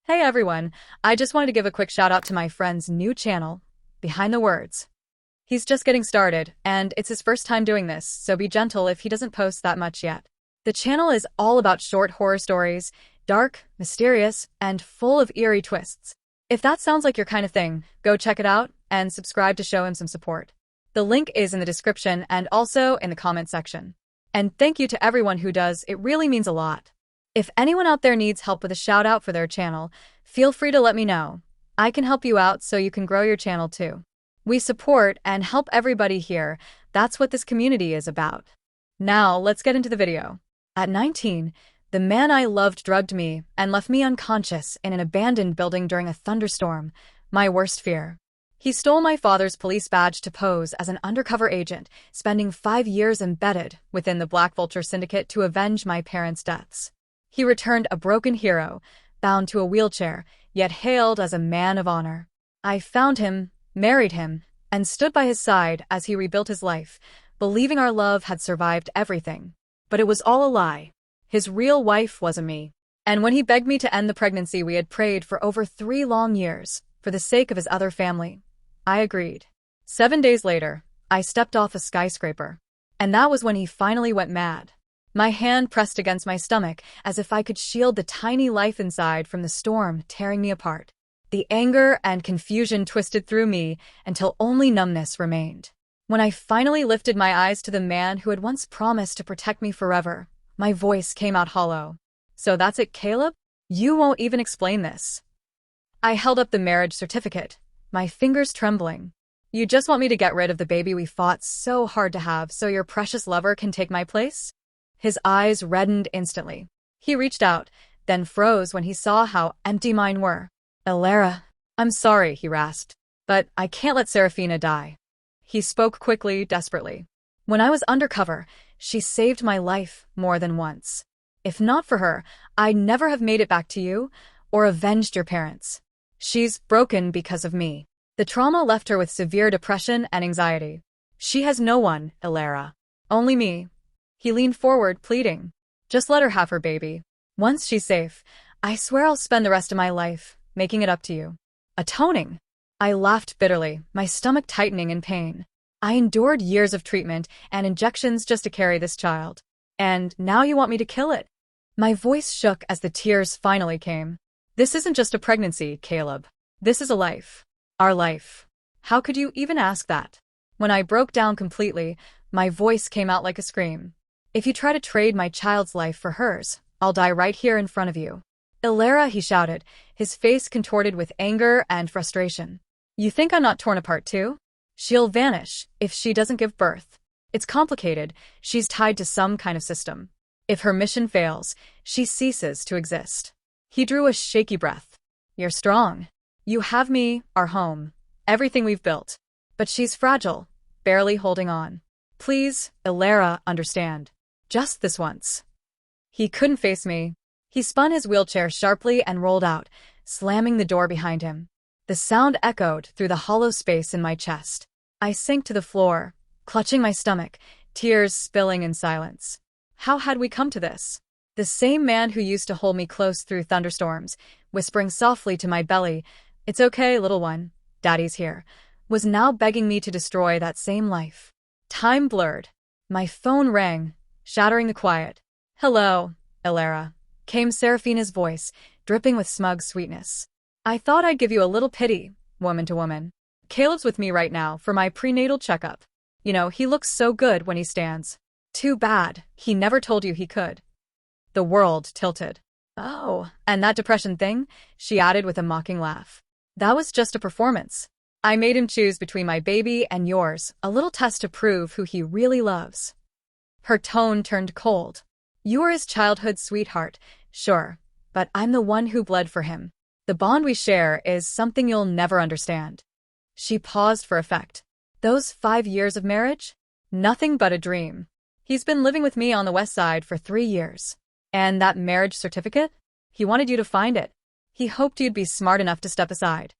Hey everyone, I just wanted to give a quick shout out to my friend's new channel, Behind the Words. He's just getting started, and it's his first time doing this, so be gentle if he doesn't post that much yet. The channel is all about short horror stories, dark, mysterious, and full of eerie twists. If that sounds like your kind of thing, go check it out and subscribe to show him some support. The link is in the description and also in the comment section. And thank you to everyone who does, it really means a lot. If anyone out there needs help with a shout out for their channel, feel free to let me know. I can help you out so you can grow your channel too. We support and help everybody here. That's what this community is about. Now, let's get into the video. At 19, the man I loved drugged me and left me unconscious in an abandoned building during a thunderstorm, my worst fear. He stole my father's police badge to pose as an undercover agent, spending 5 years embedded within the Black Vulture Syndicate to avenge my parents' deaths. He returned a broken hero, bound to a wheelchair, yet hailed as a man of honor. I found him, married him, and stood by his side as he rebuilt his life, believing our love had survived everything. But it was all a lie. His real wife wasn't me. And when he begged me to end the pregnancy we had prayed for over 3 long years, for the sake of his other family, I agreed. 7 days later, I stepped off a skyscraper. And that was when he finally went mad. My hand pressed against my stomach as if I could shield the tiny life inside from the storm tearing me apart. The anger and confusion twisted through me until only numbness remained. When I finally lifted my eyes to the man who had once promised to protect me forever, my voice came out hollow. "So that's it, Caleb? You won't even explain this." I held up the marriage certificate, my fingers trembling. "You just want me to get rid of the baby we fought so hard to have so your precious lover can take my place?" His eyes reddened instantly. He reached out, then froze when he saw how empty mine were. "Elara, I'm sorry," he rasped, "but I can't let Serafina die." He spoke quickly, desperately. "When I was undercover, she saved my life more than once. If not for her, I'd never have made it back to you or avenged your parents. She's broken because of me." The trauma left her with severe depression and anxiety. "She has no one, Elara. Only me." He leaned forward, pleading. "Just let her have her baby. Once she's safe, I swear I'll spend the rest of my life making it up to you." Atoning. I laughed bitterly, my stomach tightening in pain. I endured years of treatment and injections just to carry this child. And now you want me to kill it? My voice shook as the tears finally came. "This isn't just a pregnancy, Caleb. This is a life. Our life. How could you even ask that?" When I broke down completely, my voice came out like a scream. "If you try to trade my child's life for hers, I'll die right here in front of you." "Elara," he shouted, his face contorted with anger and frustration. "You think I'm not torn apart too? She'll vanish if she doesn't give birth. It's complicated. She's tied to some kind of system. If her mission fails, she ceases to exist." He drew a shaky breath. "You're strong. You have me, our home, everything we've built. But she's fragile, barely holding on. Please, Elara, understand. Just this once." He couldn't face me. He spun his wheelchair sharply and rolled out, slamming the door behind him. The sound echoed through the hollow space in my chest. I sank to the floor, clutching my stomach, tears spilling in silence. How had we come to this? The same man who used to hold me close through thunderstorms, whispering softly to my belly, "It's okay, little one, Daddy's here," was now begging me to destroy that same life. Time blurred. My phone rang, shattering the quiet. "Hello, Elara," came Serafina's voice, dripping with smug sweetness. "I thought I'd give you a little pity, woman to woman. Caleb's with me right now for my prenatal checkup. You know, he looks so good when he stands. Too bad, he never told you he could." The world tilted. "Oh, and that depression thing?" she added with a mocking laugh. "That was just a performance. I made him choose between my baby and yours, a little test to prove who he really loves." Her tone turned cold. "You are his childhood sweetheart, sure, but I'm the one who bled for him. The bond we share is something you'll never understand." She paused for effect. "Those 5 years of marriage? Nothing but a dream. He's been living with me on the west side for 3 years. And that marriage certificate? He wanted you to find it. He hoped you'd be smart enough to step aside."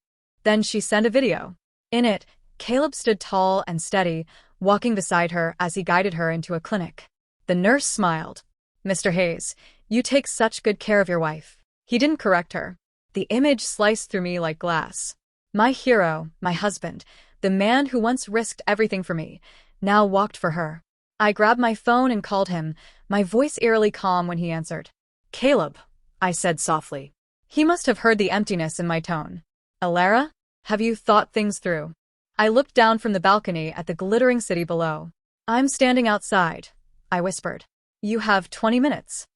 Then she sent a video. In it, Caleb stood tall and steady, walking beside her as he guided her into a clinic. The nurse smiled. "Mr. Hayes, you take such good care of your wife." He didn't correct her. The image sliced through me like glass. My hero, my husband, the man who once risked everything for me, now walked for her. I grabbed my phone and called him, my voice eerily calm when he answered. "Caleb," I said softly. He must have heard the emptiness in my tone. "Alara, have you thought things through?" I looked down from the balcony at the glittering city below. "I'm standing outside," I whispered. "You have 20 minutes.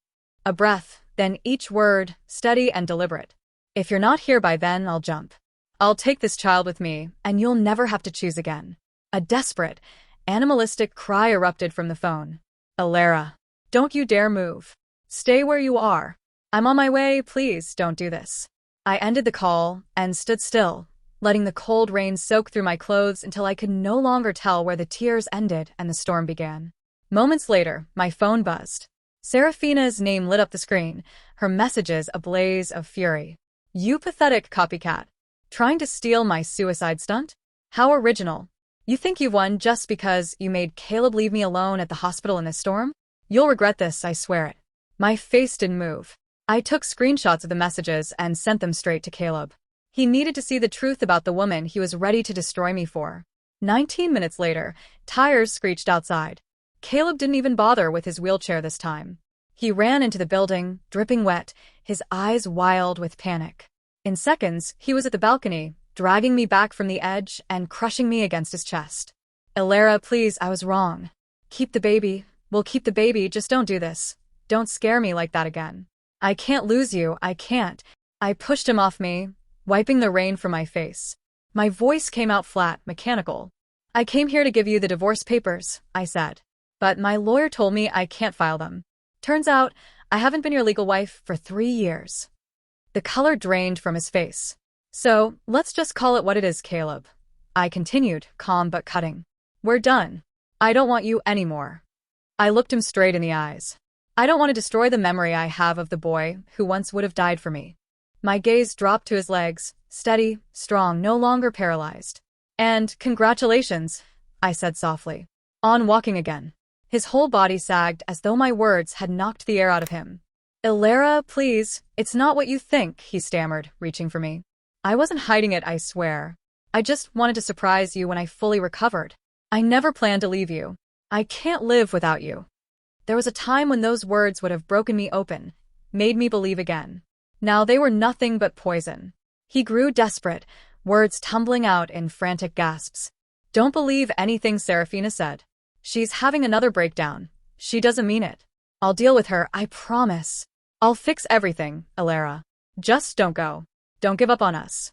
A breath, then each word, steady and deliberate. "If you're not here by then, I'll jump. I'll take this child with me, and you'll never have to choose again." A desperate, animalistic cry erupted from the phone. "Alara, don't you dare move. Stay where you are. I'm on my way, please don't do this." I ended the call and stood still, letting the cold rain soak through my clothes until I could no longer tell where the tears ended and the storm began. Moments later, my phone buzzed. Serafina's name lit up the screen, her messages a blaze of fury. "You pathetic copycat. Trying to steal my suicide stunt? How original. You think you've won just because you made Caleb leave me alone at the hospital in this storm? You'll regret this, I swear it." My face didn't move. I took screenshots of the messages and sent them straight to Caleb. He needed to see the truth about the woman he was ready to destroy me for. 19 minutes later, tires screeched outside. Caleb didn't even bother with his wheelchair this time. He ran into the building, dripping wet, his eyes wild with panic. In seconds, he was at the balcony, dragging me back from the edge and crushing me against his chest. "Alara, please, I was wrong. Keep the baby. We'll keep the baby, just don't do this. Don't scare me like that again. I can't lose you, I can't." I pushed him off me, wiping the rain from my face. My voice came out flat, mechanical. "I came here to give you the divorce papers," I said. "But my lawyer told me I can't file them. Turns out, I haven't been your legal wife for 3 years. The color drained from his face. "So, let's just call it what it is, Caleb," I continued, calm but cutting. "We're done. I don't want you anymore." I looked him straight in the eyes. I don't want to destroy the memory I have of the boy who once would have died for me. My gaze dropped to his legs, steady, strong, no longer paralyzed. "And congratulations," I said softly. "On walking again." His whole body sagged as though my words had knocked the air out of him. "Alara, please, it's not what you think," he stammered, reaching for me. "I wasn't hiding it, I swear. I just wanted to surprise you when I fully recovered. I never planned to leave you. I can't live without you." There was a time when those words would have broken me open, made me believe again. Now they were nothing but poison. He grew desperate, words tumbling out in frantic gasps. "Don't believe anything Serafina said. She's having another breakdown. She doesn't mean it. I'll deal with her, I promise. I'll fix everything, Alara. Just don't go. Don't give up on us."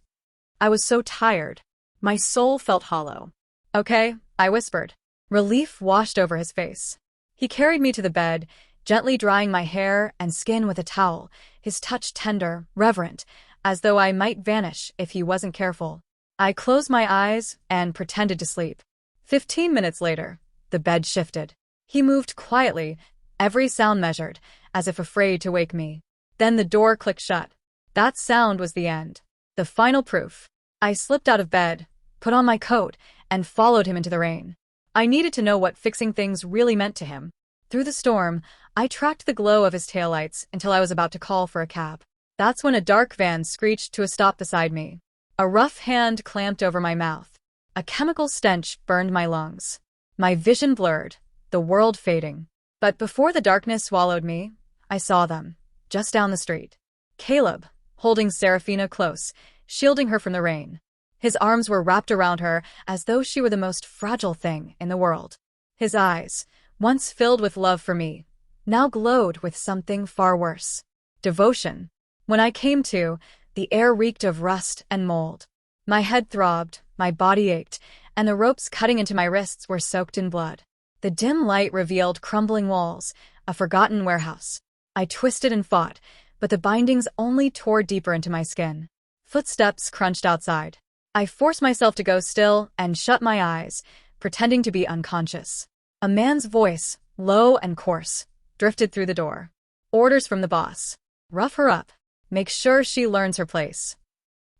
I was so tired. My soul felt hollow. "Okay," I whispered. Relief washed over his face. He carried me to the bed, gently drying my hair and skin with a towel, his touch tender, reverent, as though I might vanish if he wasn't careful. I closed my eyes and pretended to sleep. 15 minutes later, the bed shifted. He moved quietly, every sound measured, as if afraid to wake me. Then the door clicked shut. That sound was the end. The final proof. I slipped out of bed, put on my coat, and followed him into the rain. I needed to know what fixing things really meant to him. Through the storm, I tracked the glow of his taillights until I was about to call for a cab. That's when a dark van screeched to a stop beside me. A rough hand clamped over my mouth. A chemical stench burned my lungs. My vision blurred, the world fading. But before the darkness swallowed me, I saw them, just down the street. Caleb, holding Serafina close, shielding her from the rain. His arms were wrapped around her as though she were the most fragile thing in the world. His eyes, once filled with love for me, now glowed with something far worse. Devotion. When I came to, the air reeked of rust and mold. My head throbbed, my body ached, and the ropes cutting into my wrists were soaked in blood. The dim light revealed crumbling walls, a forgotten warehouse. I twisted and fought, but the bindings only tore deeper into my skin. Footsteps crunched outside. I forced myself to go still and shut my eyes, pretending to be unconscious. A man's voice, low and coarse, drifted through the door. Orders from the boss. Rough her up. Make sure she learns her place.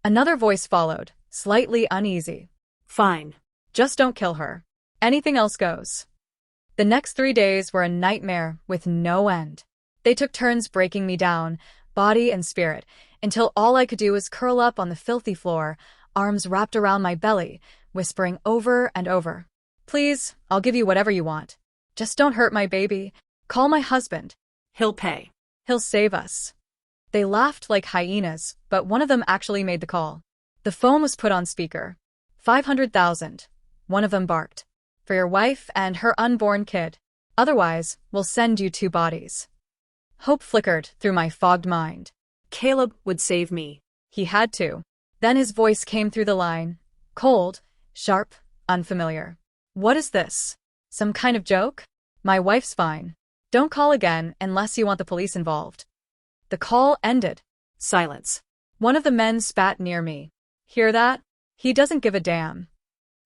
Another voice followed, slightly uneasy. Fine. Just don't kill her. Anything else goes. The next 3 days were a nightmare with no end. They took turns breaking me down, body and spirit, until all I could do was curl up on the filthy floor, arms wrapped around my belly, whispering over and over. Please, I'll give you whatever you want. Just don't hurt my baby. Call my husband. He'll pay. He'll save us. They laughed like hyenas, but one of them actually made the call. The phone was put on speaker. 500,000. One of them barked. For your wife and her unborn kid. Otherwise, we'll send you 2 bodies. Hope flickered through my fogged mind. Caleb would save me. He had to. Then his voice came through the line. Cold, sharp, unfamiliar. What is this? Some kind of joke? My wife's fine. Don't call again unless you want the police involved. The call ended. Silence. One of the men spat near me. Hear that? He doesn't give a damn.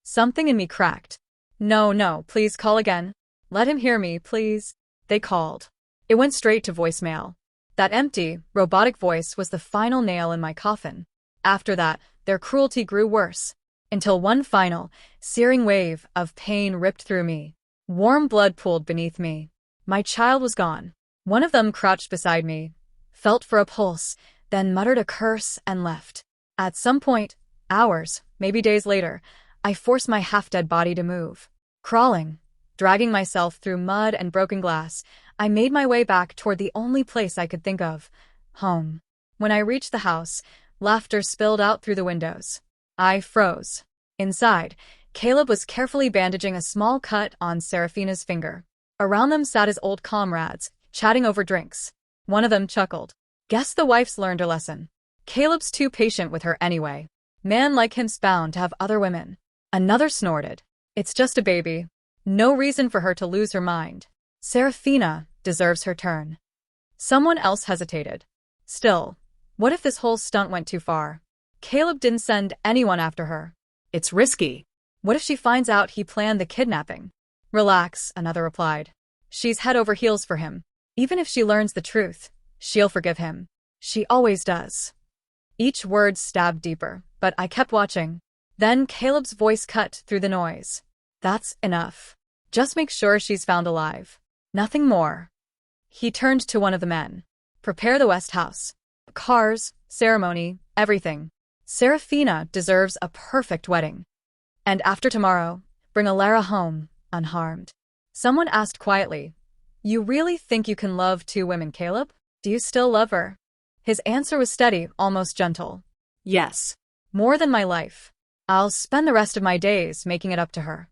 Something in me cracked. No, please call again. Let him hear me, please. They called. It went straight to voicemail. That empty, robotic voice was the final nail in my coffin. After that, their cruelty grew worse, until one final, searing wave of pain ripped through me. Warm blood pooled beneath me. My child was gone. One of them crouched beside me, felt for a pulse, then muttered a curse and left. At some point, hours, maybe days later, I forced my half-dead body to move. Crawling, dragging myself through mud and broken glass, I made my way back toward the only place I could think of, home. When I reached the house, laughter spilled out through the windows. I froze. Inside, Caleb was carefully bandaging a small cut on Serafina's finger. Around them sat his old comrades, chatting over drinks. One of them chuckled. Guess the wife's learned her lesson. Caleb's too patient with her anyway. Man like him's bound to have other women. Another snorted. It's just a baby. No reason for her to lose her mind. Serafina deserves her turn. Someone else hesitated. Still, what if this whole stunt went too far? Caleb didn't send anyone after her. It's risky. What if she finds out he planned the kidnapping? Relax, another replied. She's head over heels for him. Even if she learns the truth, she'll forgive him. She always does. Each word stabbed deeper, but I kept watching. Then Caleb's voice cut through the noise. That's enough. Just make sure she's found alive. Nothing more. He turned to one of the men. Prepare the West House. Cars, ceremony, everything. Serafina deserves a perfect wedding. And after tomorrow, bring Alara home, unharmed. Someone asked quietly, You really think you can love 2 women, Caleb? Do you still love her? His answer was steady, almost gentle. Yes. More than my life. I'll spend the rest of my days making it up to her.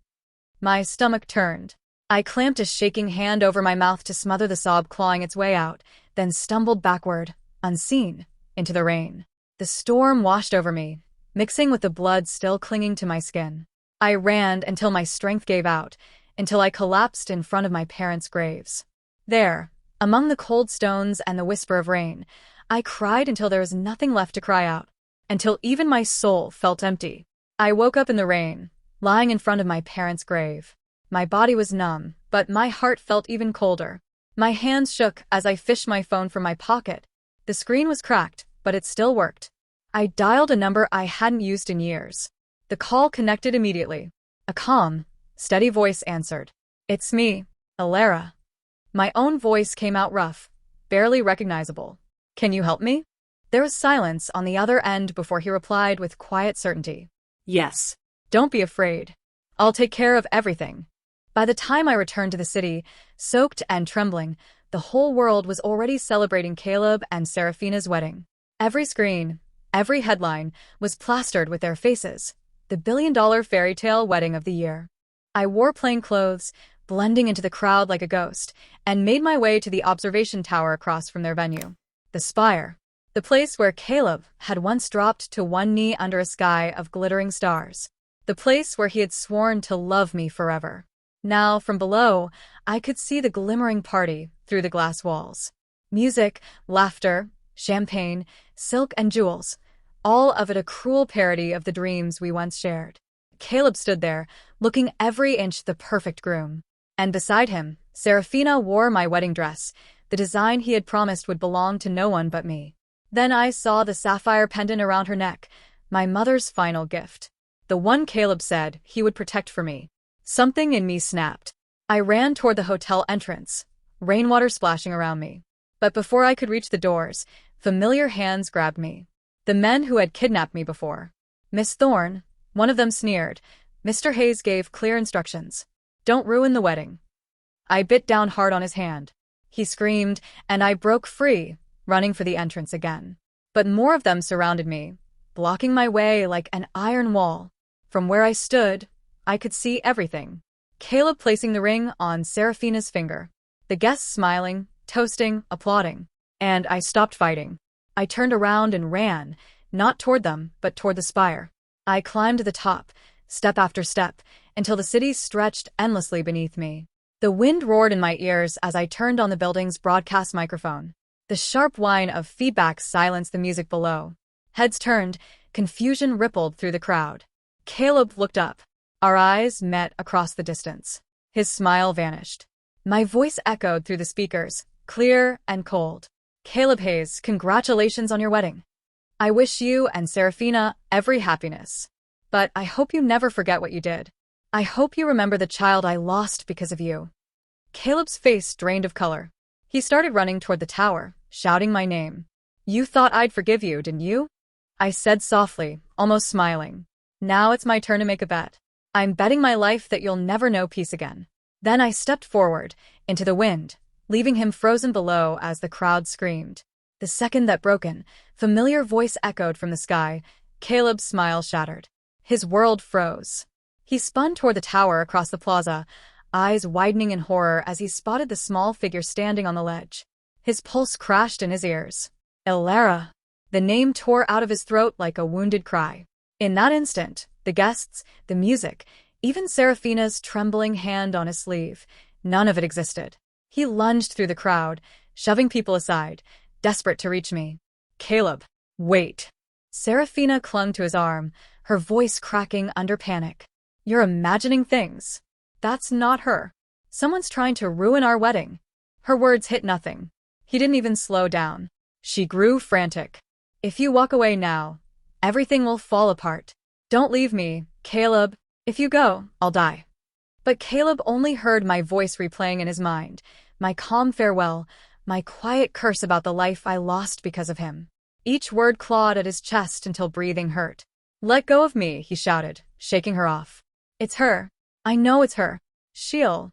My stomach turned. I clamped a shaking hand over my mouth to smother the sob clawing its way out, then stumbled backward, unseen, into the rain. The storm washed over me, mixing with the blood still clinging to my skin. I ran until my strength gave out, until I collapsed in front of my parents' graves. There, among the cold stones and the whisper of rain, I cried until there was nothing left to cry out, until even my soul felt empty. I woke up in the rain, lying in front of my parents' grave. My body was numb, but my heart felt even colder. My hands shook as I fished my phone from my pocket. The screen was cracked, but it still worked. I dialed a number I hadn't used in years. The call connected immediately. A calm, steady voice answered. It's me, Alara. My own voice came out rough, barely recognizable. Can you help me? There was silence on the other end before he replied with quiet certainty. Yes. Don't be afraid. I'll take care of everything. By the time I returned to the city, soaked and trembling, the whole world was already celebrating Caleb and Serafina's wedding. Every screen, every headline, was plastered with their faces. The billion-dollar fairy tale wedding of the year. I wore plain clothes, blending into the crowd like a ghost, and made my way to the observation tower across from their venue. The Spire. The place where Caleb had once dropped to one knee under a sky of glittering stars. The place where he had sworn to love me forever. Now, from below, I could see the glimmering party through the glass walls. Music, laughter, champagne, silk and jewels, all of it a cruel parody of the dreams we once shared. Caleb stood there, looking every inch the perfect groom. And beside him, Serafina wore my wedding dress, the design he had promised would belong to no one but me. Then I saw the sapphire pendant around her neck, my mother's final gift. The one Caleb said he would protect for me. Something in me snapped. I ran toward the hotel entrance, rainwater splashing around me. But before I could reach the doors, familiar hands grabbed me. The men who had kidnapped me before. Miss Thorne, one of them sneered. Mr. Hayes gave clear instructions. Don't ruin the wedding. I bit down hard on his hand. He screamed, and I broke free, running for the entrance again. But more of them surrounded me, blocking my way like an iron wall. From where I stood, I could see everything. Caleb placing the ring on Serafina's finger. The guests smiling, toasting, applauding. And I stopped fighting. I turned around and ran, not toward them, but toward the spire. I climbed to the top, step after step, until the city stretched endlessly beneath me. The wind roared in my ears as I turned on the building's broadcast microphone. The sharp whine of feedback silenced the music below. Heads turned, confusion rippled through the crowd. Caleb looked up. Our eyes met across the distance. His smile vanished. My voice echoed through the speakers, clear and cold. Caleb Hayes, congratulations on your wedding. I wish you and Serafina every happiness. But I hope you never forget what you did. I hope you remember the child I lost because of you. Caleb's face drained of color. He started running toward the tower, shouting my name. You thought I'd forgive you, didn't you? I said softly, almost smiling. Now it's my turn to make a bet. I'm betting my life that you'll never know peace again. Then I stepped forward, into the wind, leaving him frozen below as the crowd screamed. The second that broken, familiar voice echoed from the sky. Caleb's smile shattered. His world froze. He spun toward the tower across the plaza, eyes widening in horror as he spotted the small figure standing on the ledge. His pulse crashed in his ears. Elara. The name tore out of his throat like a wounded cry. In that instant, the guests, the music, even Serafina's trembling hand on his sleeve, none of it existed. He lunged through the crowd, shoving people aside, desperate to reach me. Caleb, wait. Serafina clung to his arm, her voice cracking under panic. You're imagining things. That's not her. Someone's trying to ruin our wedding. Her words hit nothing. He didn't even slow down. She grew frantic. If you walk away now, everything will fall apart. Don't leave me, Caleb. If you go, I'll die. But Caleb only heard my voice replaying in his mind, my calm farewell, my quiet curse about the life I lost because of him. Each word clawed at his chest until breathing hurt. Let go of me, he shouted, shaking her off. It's her. I know it's her. She'll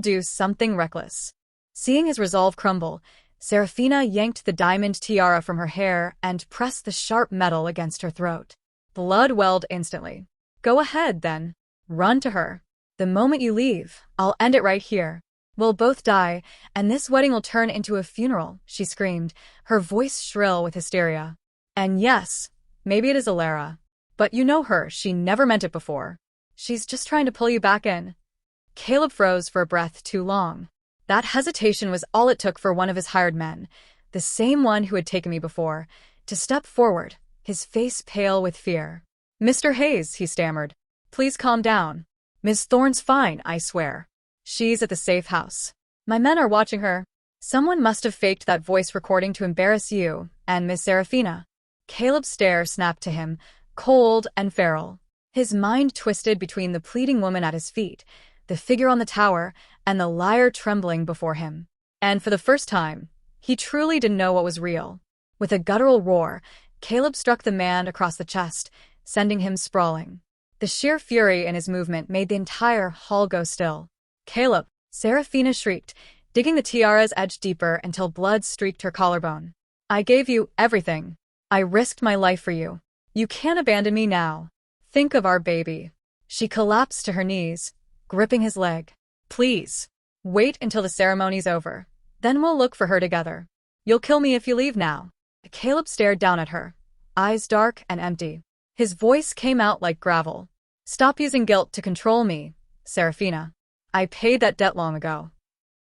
do something reckless. Seeing his resolve crumble, Serafina yanked the diamond tiara from her hair and pressed the sharp metal against her throat. Blood welled instantly. Go ahead, then. Run to her. The moment you leave, I'll end it right here. We'll both die, and this wedding will turn into a funeral, she screamed, her voice shrill with hysteria. And yes, maybe it is Elara. But you know her, she never meant it before. She's just trying to pull you back in. Caleb froze for a breath too long. That hesitation was all it took for one of his hired men, the same one who had taken me before, to step forward, his face pale with fear. Mr. Hayes, he stammered. Please calm down. Miss Thorne's fine, I swear. She's at the safe house. My men are watching her. Someone must have faked that voice recording to embarrass you and Miss Serafina. Caleb's stare snapped to him, cold and feral. His mind twisted between the pleading woman at his feet, the figure on the tower, and the liar trembling before him. And for the first time, he truly didn't know what was real. With a guttural roar, Caleb struck the man across the chest, sending him sprawling. The sheer fury in his movement made the entire hall go still. Caleb, Serafina shrieked, digging the tiara's edge deeper until blood streaked her collarbone. I gave you everything. I risked my life for you. You can't abandon me now. Think of our baby. She collapsed to her knees, gripping his leg. Please. Wait until the ceremony's over. Then we'll look for her together. You'll kill me if you leave now. Caleb stared down at her, eyes dark and empty. His voice came out like gravel. Stop using guilt to control me, Serafina. I paid that debt long ago.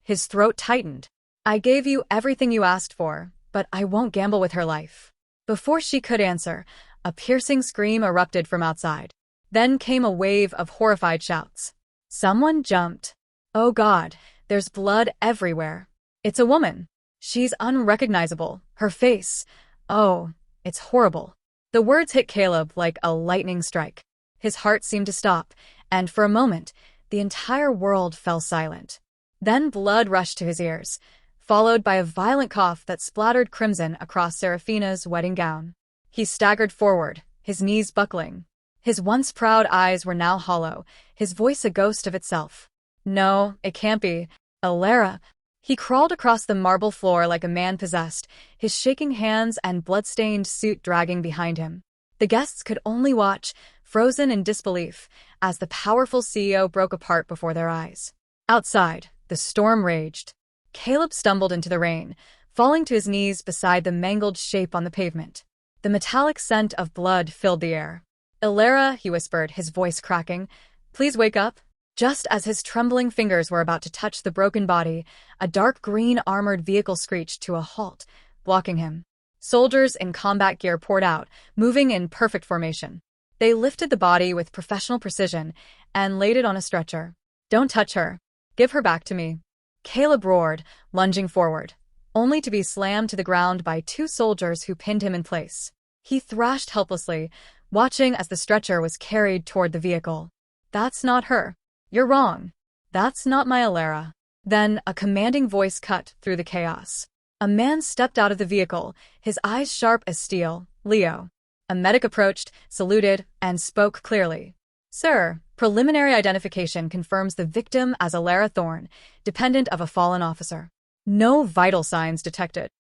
His throat tightened. I gave you everything you asked for, but I won't gamble with her life. Before she could answer, a piercing scream erupted from outside. Then came a wave of horrified shouts. Someone jumped. Oh God, there's blood everywhere. It's a woman. She's unrecognizable. Her face. Oh, it's horrible. The words hit Caleb like a lightning strike. His heart seemed to stop, and for a moment, the entire world fell silent. Then blood rushed to his ears, followed by a violent cough that splattered crimson across Serafina's wedding gown. He staggered forward, his knees buckling. His once proud eyes were now hollow, his voice a ghost of itself. No, it can't be. Alara. He crawled across the marble floor like a man possessed, his shaking hands and blood-stained suit dragging behind him. The guests could only watch, frozen in disbelief, as the powerful CEO broke apart before their eyes. Outside, the storm raged. Caleb stumbled into the rain, falling to his knees beside the mangled shape on the pavement. The metallic scent of blood filled the air. "Alara," he whispered, his voice cracking, "please wake up." Just as his trembling fingers were about to touch the broken body, a dark green armored vehicle screeched to a halt, blocking him. Soldiers in combat gear poured out, moving in perfect formation. They lifted the body with professional precision and laid it on a stretcher. "Don't touch her. Give her back to me." Caleb roared, lunging forward, only to be slammed to the ground by two soldiers who pinned him in place. He thrashed helplessly, watching as the stretcher was carried toward the vehicle. "That's not her. You're wrong. That's not my Alara." Then a commanding voice cut through the chaos. A man stepped out of the vehicle, his eyes sharp as steel. "Leo." A medic approached, saluted, and spoke clearly. "Sir, preliminary identification confirms the victim as Alara Thorne, dependent of a fallen officer. No vital signs detected."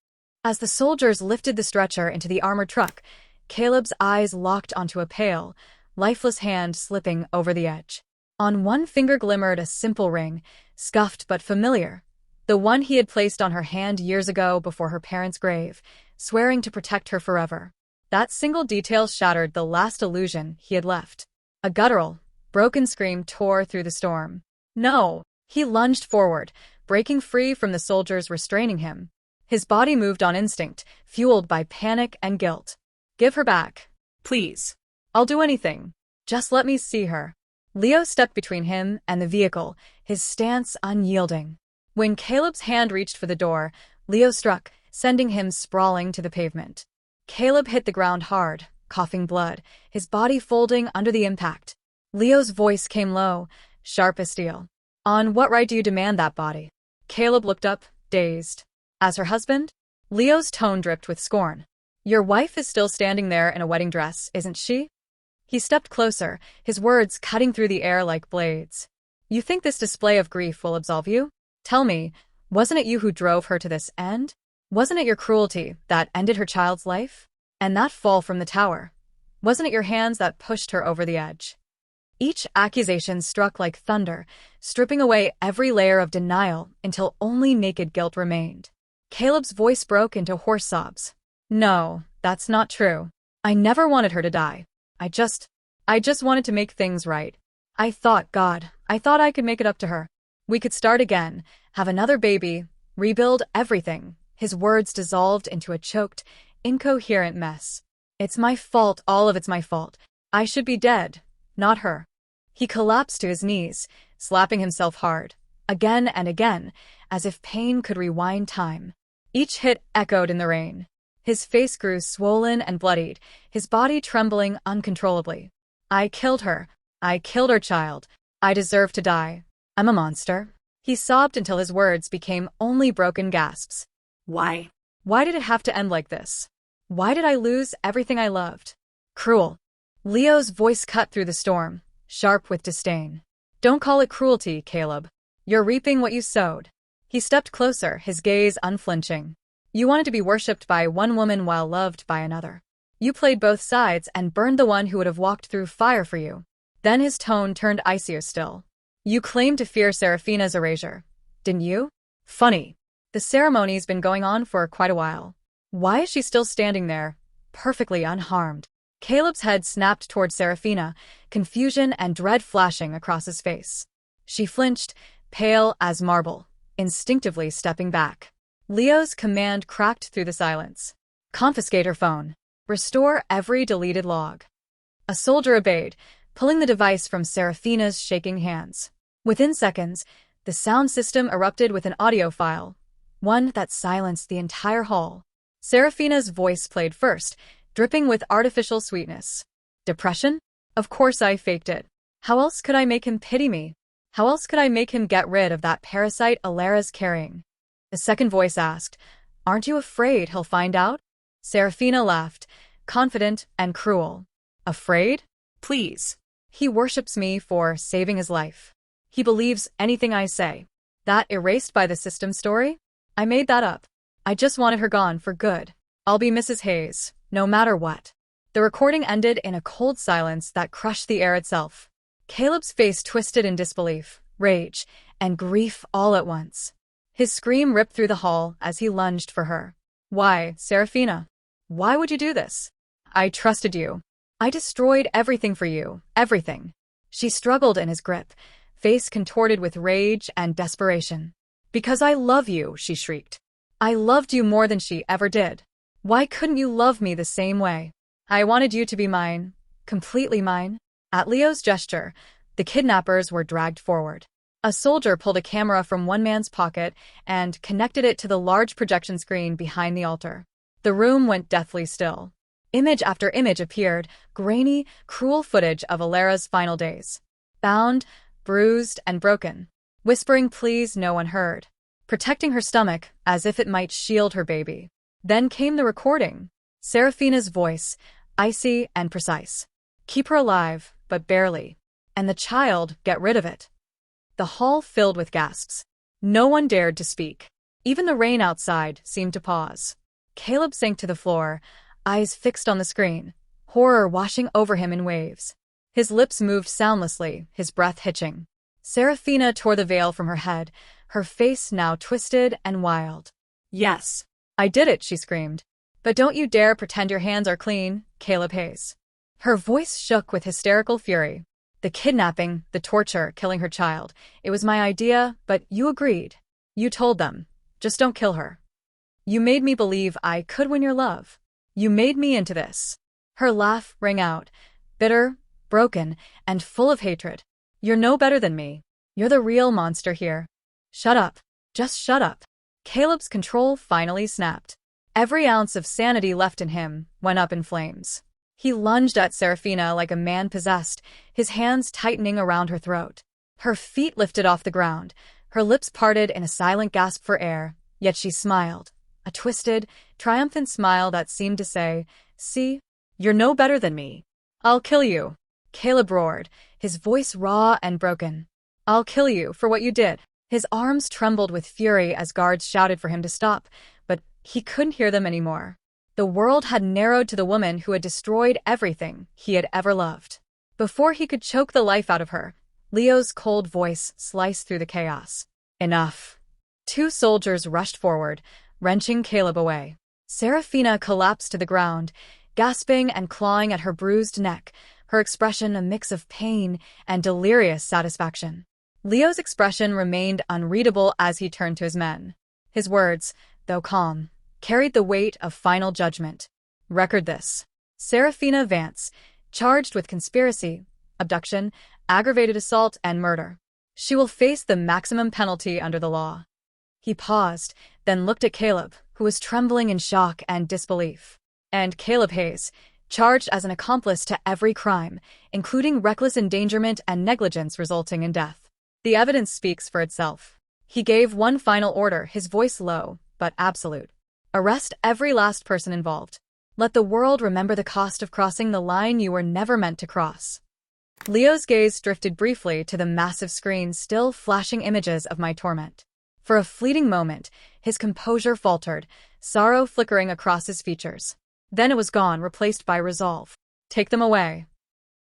As the soldiers lifted the stretcher into the armored truck, Caleb's eyes locked onto a pale, lifeless hand slipping over the edge. On one finger glimmered a simple ring, scuffed but familiar, the one he had placed on her hand years ago before her parents' grave, swearing to protect her forever. That single detail shattered the last illusion he had left. A guttural, broken scream tore through the storm. "No!" He lunged forward, breaking free from the soldiers restraining him. His body moved on instinct, fueled by panic and guilt. "Give her back. Please. I'll do anything. Just let me see her." Leo stepped between him and the vehicle, his stance unyielding. When Caleb's hand reached for the door, Leo struck, sending him sprawling to the pavement. Caleb hit the ground hard, coughing blood, his body folding under the impact. Leo's voice came low, sharp as steel. "On what right do you demand that body?" Caleb looked up, dazed. "As her husband?" Leo's tone dripped with scorn. "Your wife is still standing there in a wedding dress, isn't she?" He stepped closer, his words cutting through the air like blades. "You think this display of grief will absolve you? Tell me, wasn't it you who drove her to this end? Wasn't it your cruelty that ended her child's life? And that fall from the tower? Wasn't it your hands that pushed her over the edge?" Each accusation struck like thunder, stripping away every layer of denial until only naked guilt remained. Caleb's voice broke into hoarse sobs. "No, that's not true. I never wanted her to die. I just wanted to make things right. I thought I could make it up to her. We could start again, have another baby, rebuild everything." His words dissolved into a choked, incoherent mess. "It's my fault, all of it's my fault. I should be dead, not her." He collapsed to his knees, slapping himself hard, again and again, as if pain could rewind time. Each hit echoed in the rain. His face grew swollen and bloodied, his body trembling uncontrollably. I killed her, child. I deserve to die. I'm a monster." He sobbed until his words became only broken gasps. Why? Why did it have to end like this? Why did I lose everything I loved? Cruel. Leo's voice cut through the storm, sharp with disdain. "Don't call it cruelty, Caleb. You're reaping what you sowed." He stepped closer, his gaze unflinching. "You wanted to be worshipped by one woman while loved by another. You played both sides and burned the one who would have walked through fire for you." Then his tone turned icier still. "You claimed to fear Serafina's erasure, didn't you? Funny. The ceremony's been going on for quite a while. Why is she still standing there, perfectly unharmed?" Caleb's head snapped toward Serafina, confusion and dread flashing across his face. She flinched, pale as marble, instinctively stepping back. Leo's command cracked through the silence. "Confiscate her phone. Restore every deleted log." A soldier obeyed, pulling the device from Serafina's shaking hands. Within seconds, the sound system erupted with an audio file, one that silenced the entire hall. Serafina's voice played first, dripping with artificial sweetness. "Depression? Of course I faked it. How else could I make him pity me? How else could I make him get rid of that parasite Alara's carrying?" A second voice asked, "Aren't you afraid he'll find out?" Serafina laughed, confident and cruel. "Afraid? Please. He worships me for saving his life. He believes anything I say." That erased by the system story? I made that up. I just wanted her gone for good. I'll be Mrs. Hayes, no matter what. The recording ended in a cold silence that crushed the air itself. Caleb's face twisted in disbelief, rage, and grief all at once. His scream ripped through the hall as he lunged for her. "Why, Serafina? Why would you do this? I trusted you. I destroyed everything for you, everything." She struggled in his grip, face contorted with rage and desperation. "Because I love you," she shrieked. "I loved you more than she ever did. Why couldn't you love me the same way? I wanted you to be mine, completely mine." At Leo's gesture, the kidnappers were dragged forward. A soldier pulled a camera from one man's pocket and connected it to the large projection screen behind the altar. The room went deathly still. Image after image appeared, grainy, cruel footage of Alara's final days. Bound, bruised, and broken. Whispering pleas no one heard. Protecting her stomach as if it might shield her baby. Then came the recording. Serafina's voice, icy and precise. "Keep her alive, but barely. And the child, get rid of it." The hall filled with gasps. No one dared to speak. Even the rain outside seemed to pause. Caleb sank to the floor, eyes fixed on the screen, horror washing over him in waves. His lips moved soundlessly, his breath hitching. Serafina tore the veil from her head, her face now twisted and wild. Yes. "I did it," she screamed. "But don't you dare pretend your hands are clean, Caleb Hayes." Her voice shook with hysterical fury. "The kidnapping, the torture, killing her child. It was my idea, but you agreed. You told them, just don't kill her. You made me believe I could win your love. You made me into this." Her laugh rang out, bitter, broken, and full of hatred. "You're no better than me. You're the real monster here. Shut up. Just shut up." Caleb's control finally snapped. Every ounce of sanity left in him went up in flames. He lunged at Serafina like a man possessed, his hands tightening around her throat. Her feet lifted off the ground, her lips parted in a silent gasp for air, yet she smiled. A twisted, triumphant smile that seemed to say, "See, you're no better than me. I'll kill you." Caleb roared, his voice raw and broken. "I'll kill you for what you did." His arms trembled with fury as guards shouted for him to stop, but he couldn't hear them anymore. The world had narrowed to the woman who had destroyed everything he had ever loved. Before he could choke the life out of her, Leo's cold voice sliced through the chaos. "Enough." Two soldiers rushed forward, wrenching Caleb away. Serafina collapsed to the ground, gasping and clawing at her bruised neck, her expression a mix of pain and delirious satisfaction. Leo's expression remained unreadable as he turned to his men. His words, though calm, carried the weight of final judgment. "Record this. Serafina Vance, charged with conspiracy, abduction, aggravated assault, and murder. She will face the maximum penalty under the law." He paused, then looked at Caleb, who was trembling in shock and disbelief. "And Caleb Hayes, charged as an accomplice to every crime, including reckless endangerment and negligence resulting in death. The evidence speaks for itself." He gave one final order, his voice low, but absolute. "Arrest every last person involved. Let the world remember the cost of crossing the line you were never meant to cross." Leo's gaze drifted briefly to the massive screen, still flashing images of my torment. For a fleeting moment, his composure faltered, sorrow flickering across his features. Then it was gone, replaced by resolve. "Take them away."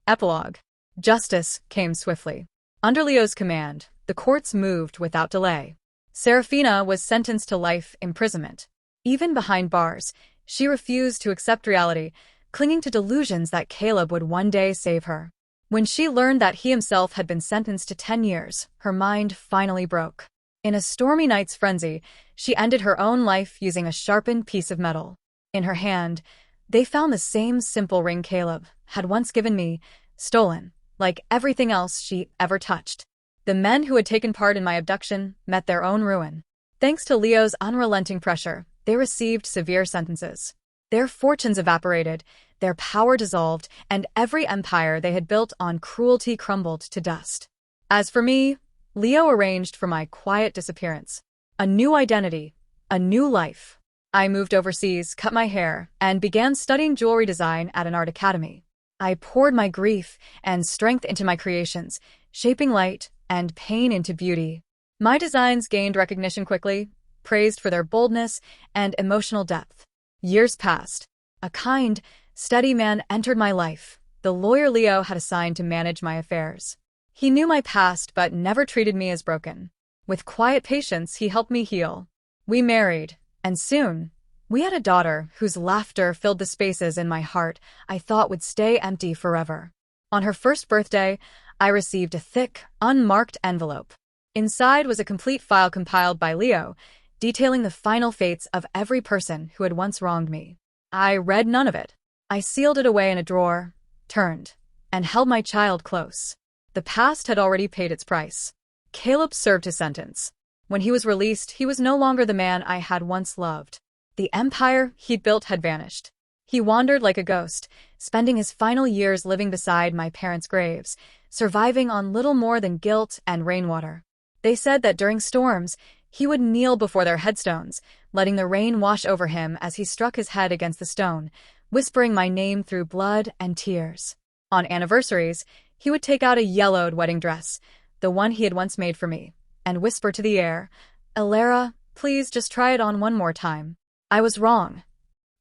Epilogue. Justice came swiftly. Under Leo's command, the courts moved without delay. Serafina was sentenced to life imprisonment. Even behind bars, she refused to accept reality, clinging to delusions that Caleb would one day save her. When she learned that he himself had been sentenced to 10 years, her mind finally broke. In a stormy night's frenzy, she ended her own life using a sharpened piece of metal. In her hand, they found the same simple ring Caleb had once given me, stolen, like everything else she ever touched. The men who had taken part in my abduction met their own ruin. Thanks to Leo's unrelenting pressure, they received severe sentences. Their fortunes evaporated, their power dissolved, and every empire they had built on cruelty crumbled to dust. As for me, Leo arranged for my quiet disappearance. A new identity, A new life. I moved overseas, cut my hair, and began studying jewelry design at an art academy. I poured my grief and strength into my creations, shaping light and pain into beauty. My designs gained recognition quickly, praised for their boldness and emotional depth. Years passed. A kind, steady man entered my life, the lawyer Leo had assigned to manage my affairs. He knew my past but never treated me as broken. With quiet patience, he helped me heal. We married, and soon, we had a daughter whose laughter filled the spaces in my heart I thought would stay empty forever. On her first birthday, I received a thick, unmarked envelope. Inside was a complete file compiled by Leo, detailing the final fates of every person who had once wronged me. I read none of it. I sealed it away in a drawer, turned, and held my child close. The past had already paid its price. Caleb served his sentence. When he was released, he was no longer the man I had once loved. The empire he'd built had vanished. He wandered like a ghost, spending his final years living beside my parents' graves, surviving on little more than guilt and rainwater. They said that during storms, he would kneel before their headstones, letting the rain wash over him as he struck his head against the stone, whispering my name through blood and tears. On anniversaries, he would take out a yellowed wedding dress, the one he had once made for me, and whisper to the air, "Elara, please just try it on one more time." I was wrong.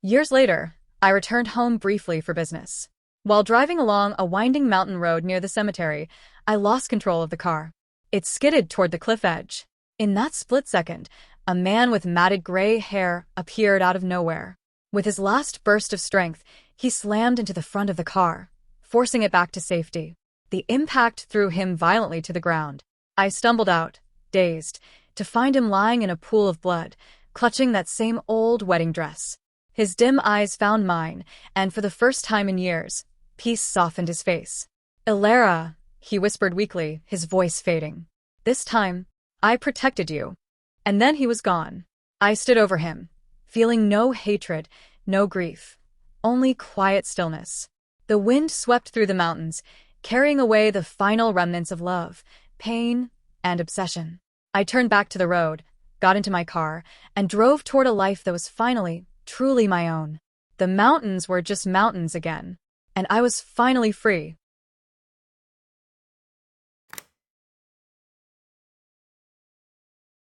Years later, I returned home briefly for business. While driving along a winding mountain road near the cemetery, I lost control of the car. It skidded toward the cliff edge. In that split second, a man with matted gray hair appeared out of nowhere. With his last burst of strength, he slammed into the front of the car, forcing it back to safety. The impact threw him violently to the ground. I stumbled out, dazed, to find him lying in a pool of blood, clutching that same old wedding dress. His dim eyes found mine, and for the first time in years, peace softened his face. "Elara," he whispered weakly, his voice fading. "This time, I protected you." And then he was gone. I stood over him, feeling no hatred, no grief, only quiet stillness. The wind swept through the mountains, carrying away the final remnants of love, pain, and obsession. I turned back to the road, got into my car, and drove toward a life that was finally, truly my own. The mountains were just mountains again, and I was finally free.